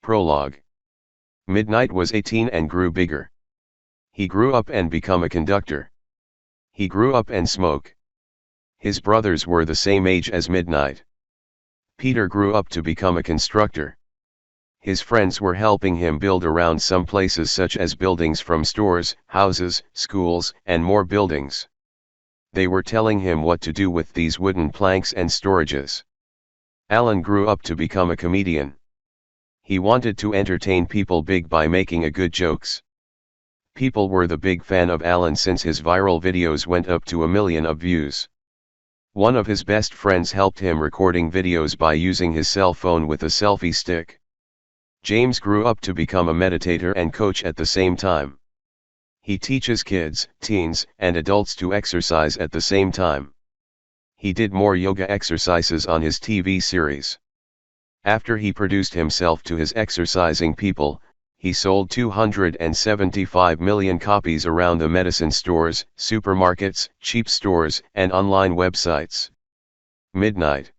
Prologue. Midnight was 18 and grew bigger. He grew up and become a conductor. He grew up and smoke. His brothers were the same age as Midnight. Peter grew up to become a constructor. His friends were helping him build around some places such as buildings from stores, houses, schools, and more buildings. They were telling him what to do with these wooden planks and storages. Alan grew up to become a comedian. He wanted to entertain people big by making a good jokes. People were the big fan of Alan since his viral videos went up to 1 million of views. One of his best friends helped him recording videos by using his cell phone with a selfie stick. James grew up to become a meditator and coach at the same time. He teaches kids, teens, and adults to exercise at the same time. He did more yoga exercises on his TV series. After he produced himself to his exercising people, he sold 275 million copies around the medicine stores, supermarkets, cheap stores, and online websites. Midnight.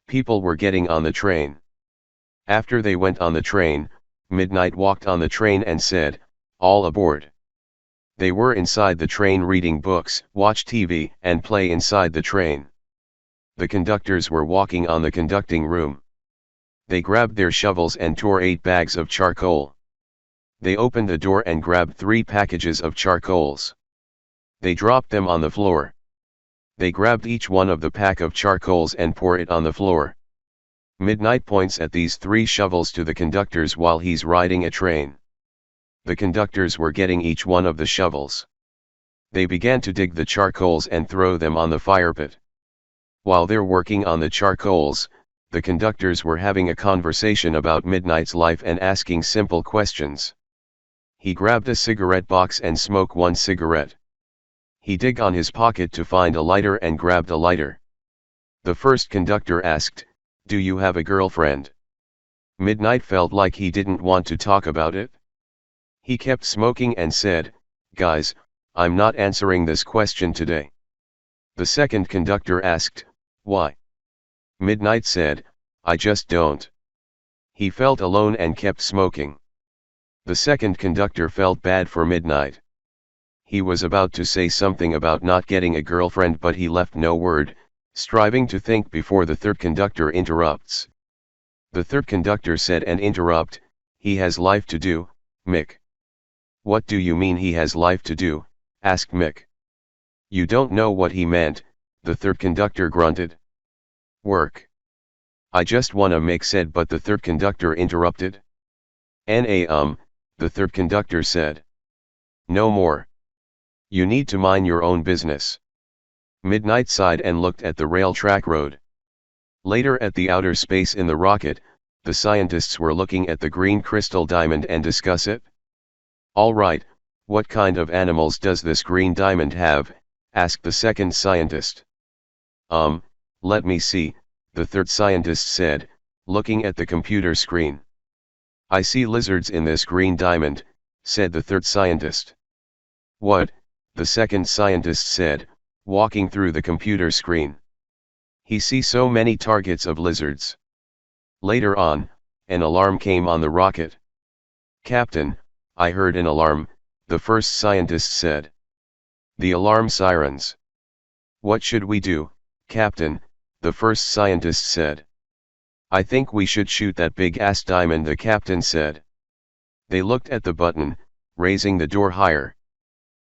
People were getting on the train. After they went on the train, Midnight walked on the train and said, "All aboard." They were inside the train reading books, watch TV, and play inside the train. The conductors were walking on the conducting room. They grabbed their shovels and tore 8 bags of charcoal. They opened the door and grabbed 3 packages of charcoals. They dropped them on the floor. They grabbed each one of the pack of charcoals and pour it on the floor. Midnight points at these 3 shovels to the conductors while he's riding a train. The conductors were getting each one of the shovels. They began to dig the charcoals and throw them on the fire pit. While they're working on the charcoals, the conductors were having a conversation about Midnight's life and asking simple questions. He grabbed a cigarette box and smoked 1 cigarette. He dug on his pocket to find a lighter and grabbed a lighter. The first conductor asked, "Do you have a girlfriend?" Midnight felt like he didn't want to talk about it. He kept smoking and said, "Guys, I'm not answering this question today." The second conductor asked, "Why?" Midnight said, "I just don't." He felt alone and kept smoking. The second conductor felt bad for Midnight. He was about to say something about not getting a girlfriend, but he left no word, striving to think before the third conductor interrupts. The third conductor said and interrupt, "He has life to do, Mick." "What do you mean he has life to do?" asked Mick. "You don't know what he meant," the third conductor grunted. "Work." "I just wanna," Mick said, but the third conductor interrupted. The third conductor said. "No more. You need to mind your own business." Midnight sighed and looked at the rail track road. Later at the outer space in the rocket, the scientists were looking at the green crystal diamond and discuss it. "All right, what kind of animals does this green diamond have?" asked the second scientist. Let me see," the third scientist said, looking at the computer screen. "I see lizards in this green diamond," said the third scientist. "What?" the second scientist said, walking through the computer screen. "He sees so many targets of lizards." Later on, an alarm came on the rocket. "Captain, I heard an alarm," the first scientist said. "The alarm sirens." "What should we do, Captain?" the first scientist said. "I think we should shoot that big-ass diamond," the captain said. They looked at the button, raising the door higher.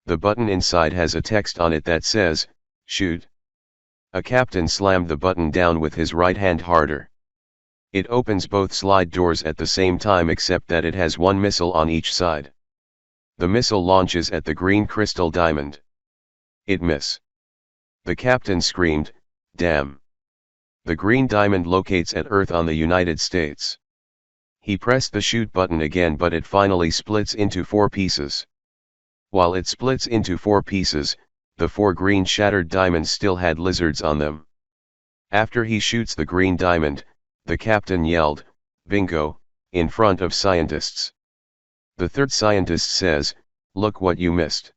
The button inside has a text on it that says, "Shoot." A captain slammed the button down with his right hand harder. It opens both slide doors at the same time, except that it has 1 missile on each side. The missile launches at the green crystal diamond. It miss. The captain screamed, "Damn." The green diamond locates at Earth on the United States. He pressed the shoot button again, but it finally splits into 4 pieces. While it splits into 4 pieces, the 4 green shattered diamonds still had lizards on them. After he shoots the green diamond, the captain yelled, "Bingo," in front of scientists. The third scientist says, "Look what you missed."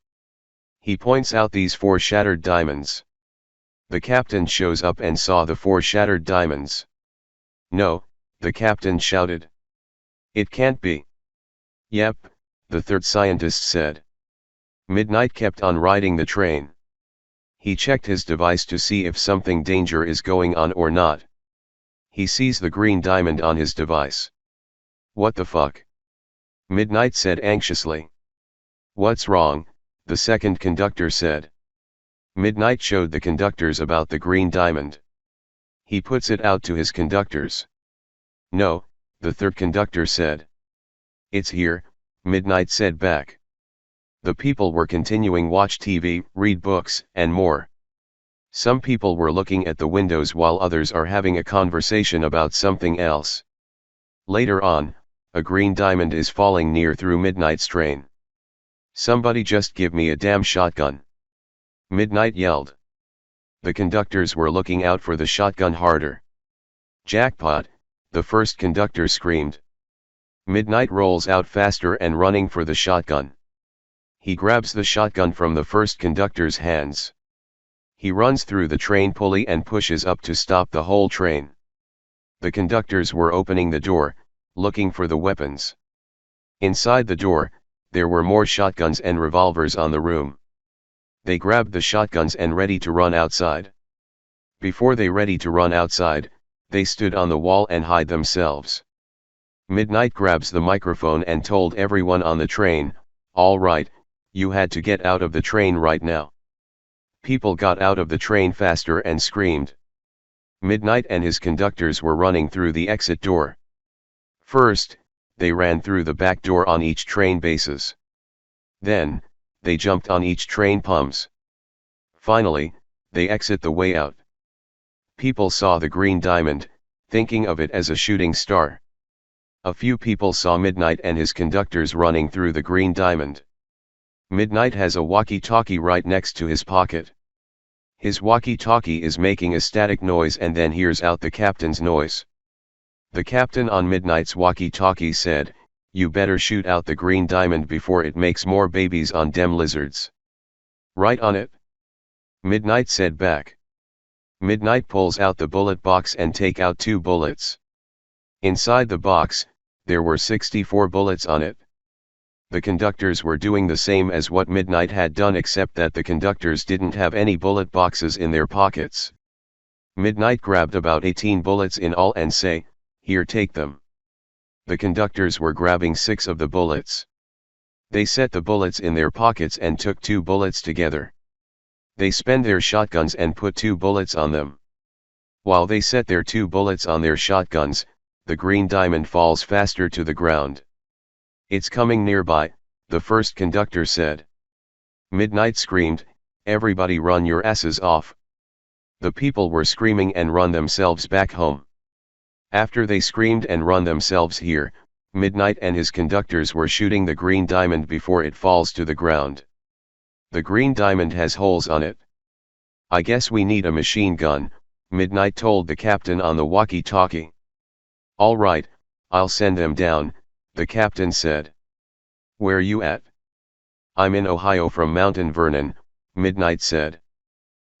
He points out these 4 shattered diamonds. The captain shows up and saw the 4 shattered diamonds. "No," the captain shouted. It can't be. Yep, the third scientist said. Midnight kept on riding the train. He checked his device to see if something danger is going on or not. He sees the green diamond on his device. What the fuck? Midnight said anxiously. What's wrong? The second conductor said. Midnight showed the conductors about the green diamond. He puts it out to his conductors. No, the third conductor said. It's here, Midnight said back. The people were continuing watch TV, read books, and more. Some people were looking at the windows while others are having a conversation about something else. Later on, a green diamond is falling near through Midnight's train. Somebody just give me a damn shotgun. Midnight yelled. The conductors were looking out for the shotgun harder. Jackpot, the first conductor screamed. Midnight rolls out faster and running for the shotgun. He grabs the shotgun from the first conductor's hands. He runs through the train pulley and pushes up to stop the whole train. The conductors were opening the door, looking for the weapons. Inside the door, there were more shotguns and revolvers on the room. They grabbed the shotguns and ready to run outside. Before they ready to run outside, they stood on the wall and hide themselves. Midnight grabs the microphone and told everyone on the train, all right, you had to get out of the train right now. People got out of the train faster and screamed. Midnight and his conductors were running through the exit door. First, they ran through the back door on each train bases. Then, they jumped on each train pumps. Finally, they exit the way out. People saw the green diamond, thinking of it as a shooting star. A few people saw Midnight and his conductors running through the green diamond. Midnight has a walkie-talkie right next to his pocket. His walkie-talkie is making a static noise and then hears out the captain's noise. The captain on Midnight's walkie-talkie said, you better shoot out the green diamond before it makes more babies on dem lizards. Right on it. Midnight said back. Midnight pulls out the bullet box and take out 2 bullets. Inside the box, there were 64 bullets on it. The conductors were doing the same as what Midnight had done, except that the conductors didn't have any bullet boxes in their pockets. Midnight grabbed about 18 bullets in all and say, here, take them. The conductors were grabbing 6 of the bullets. They set the bullets in their pockets and took 2 bullets together. They spent their shotguns and put 2 bullets on them. While they set their 2 bullets on their shotguns, the green diamond falls faster to the ground. It's coming nearby, the first conductor said. Midnight screamed, everybody run your asses off. The people were screaming and run themselves back home. After they screamed and run themselves here, Midnight and his conductors were shooting the green diamond before it falls to the ground. The green diamond has holes on it. I guess we need a machine gun, Midnight told the captain on the walkie-talkie. All right, I'll send them down, the captain said. Where you at? I'm in Ohio from Mountain Vernon, Midnight said.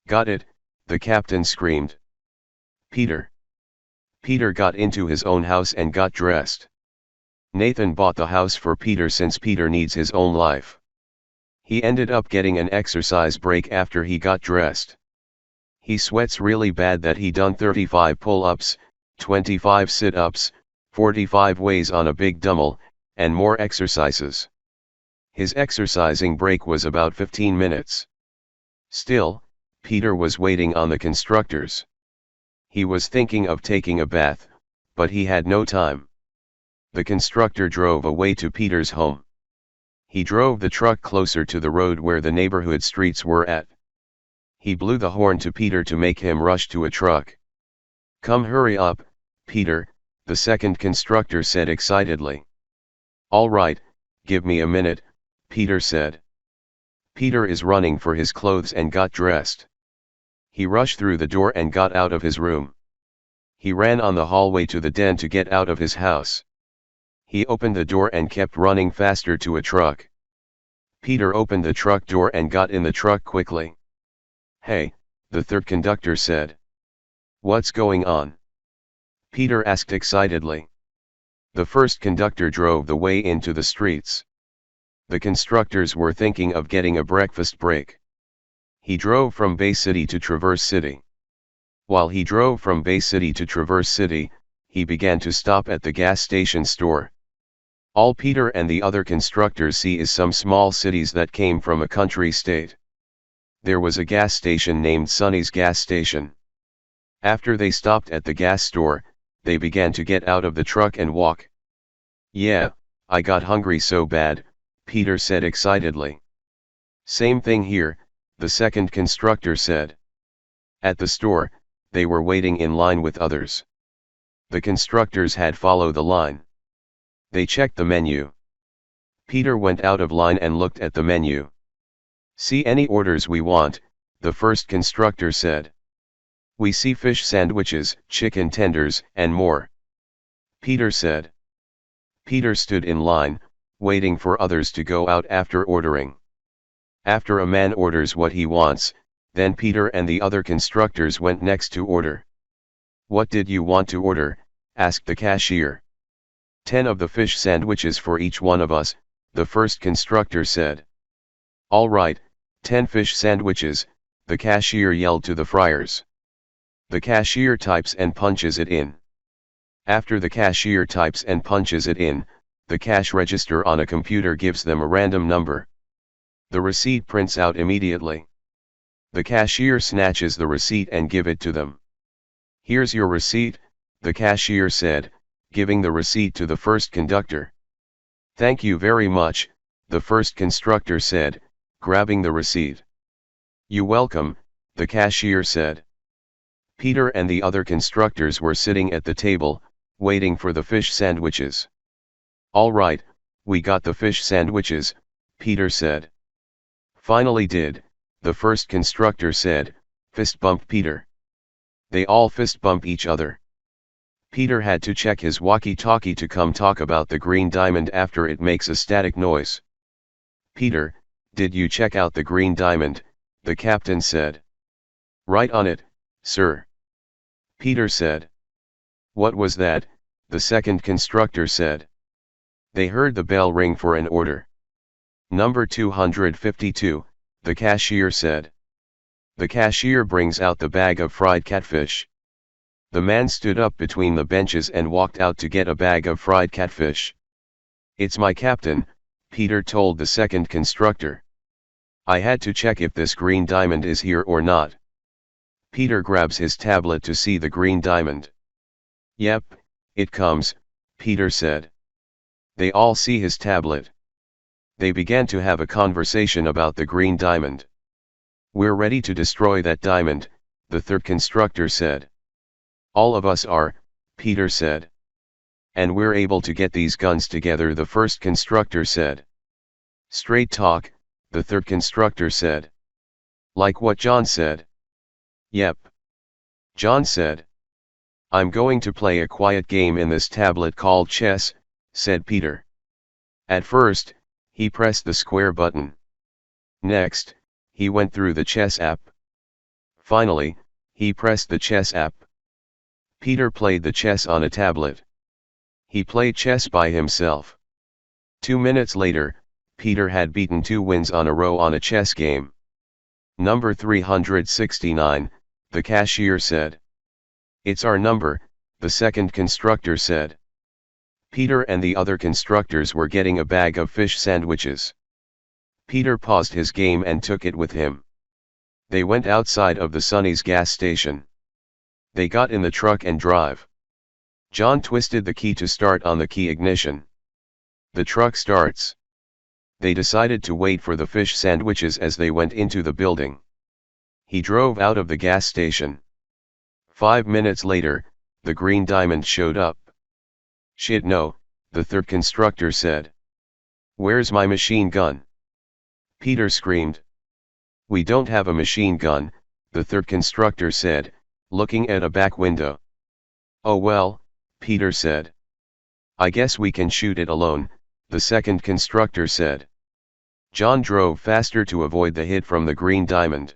Got it, the captain screamed. Peter. Peter got into his own house and got dressed. Nathan bought the house for Peter since Peter needs his own life. He ended up getting an exercise break after he got dressed. He sweats really bad that he done 35 pull-ups, 25 sit-ups, 45 weighs on a big dumbbell, and more exercises. His exercising break was about 15 minutes. Still, Peter was waiting on the constructors. He was thinking of taking a bath, but he had no time. The constructor drove away to Peter's home. He drove the truck closer to the road where the neighborhood streets were at. He blew the horn to Peter to make him rush to a truck. Come, hurry up, Peter, the second constructor said excitedly. All right, give me a minute, Peter said. Peter is running for his clothes and got dressed. He rushed through the door and got out of his room. He ran on the hallway to the den to get out of his house. He opened the door and kept running faster to a truck. Peter opened the truck door and got in the truck quickly. Hey, the third conductor said. What's going on? Peter asked excitedly. The first conductor drove the way into the streets. The constructors were thinking of getting a breakfast break. He drove from Bay City to Traverse City. While he drove from Bay City to Traverse City, he began to stop at the gas station store. All Peter and the other constructors see is some small cities that came from a country state. There was a gas station named Sonny's Gas Station. After they stopped at the gas store, they began to get out of the truck and walk. "Yeah, I got hungry so bad," Peter said excitedly. "Same thing here," the second constructor said. At the store, they were waiting in line with others. The constructors had followed the line. They checked the menu. Peter went out of line and looked at the menu. "See any orders we want?" the first constructor said. "We see fish sandwiches, chicken tenders, and more," Peter said. Peter stood in line, waiting for others to go out after ordering. After a man orders what he wants, then Peter and the other constructors went next to order. "What did you want to order?" asked the cashier. 10 of the fish sandwiches for each one of us," the first constructor said. "All right, 10 fish sandwiches," the cashier yelled to the friars. The cashier types and punches it in. After the cashier types and punches it in, the cash register on a computer gives them a random number. The receipt prints out immediately. The cashier snatches the receipt and give it to them. "Here's your receipt," the cashier said, giving the receipt to the first conductor. "Thank you very much," the first constructor said, grabbing the receipt. "You welcome," the cashier said. Peter and the other constructors were sitting at the table, waiting for the fish sandwiches. "All right, we got the fish sandwiches," Peter said. "Finally did," the first constructor said, fist bump Peter. They all fist bump each other. Peter had to check his walkie-talkie to come talk about the green diamond after it makes a static noise. "Peter, did you check out the green diamond?" the captain said. "Right on it, sir," Peter said. "What was that?" the second constructor said. They heard the bell ring for an order. "Number 252, the cashier said. The cashier brings out the bag of fried catfish. The man stood up between the benches and walked out to get a bag of fried catfish. "It's my captain," Peter told the second constructor. "I had to check if this green diamond is here or not." Peter grabs his tablet to see the green diamond. "Yep, it comes," Peter said. They all see his tablet. They began to have a conversation about the green diamond. "We're ready to destroy that diamond," the third constructor said. "All of us are," Peter said. "And we're able to get these guns together," the first constructor said. "Straight talk," the third constructor said. "Like what John said?" "Yep. John said. I'm going to play a quiet game in this tablet called chess," said Peter. At first, he pressed the square button. Next, he went through the chess app. Finally, he pressed the chess app. Peter played the chess on a tablet. He played chess by himself. 2 minutes later, Peter had beaten 2 wins on a row on a chess game. "Number 369, the cashier said. "It's our number," the second constructor said. Peter and the other constructors were getting a bag of fish sandwiches. Peter paused his game and took it with him. They went outside of the Sonny's gas station. They got in the truck and drive. John twisted the key to start on the key ignition. The truck starts. They decided to wait for the fish sandwiches as they went into the building. He drove out of the gas station. 5 minutes later, the green diamond showed up. "Shit no," the third constructor said. "Where's my machine gun?" Peter screamed. "We don't have a machine gun," the third constructor said, looking at a back window. "Oh well," Peter said. "I guess we can shoot it alone," the second constructor said. John drove faster to avoid the hit from the green diamond.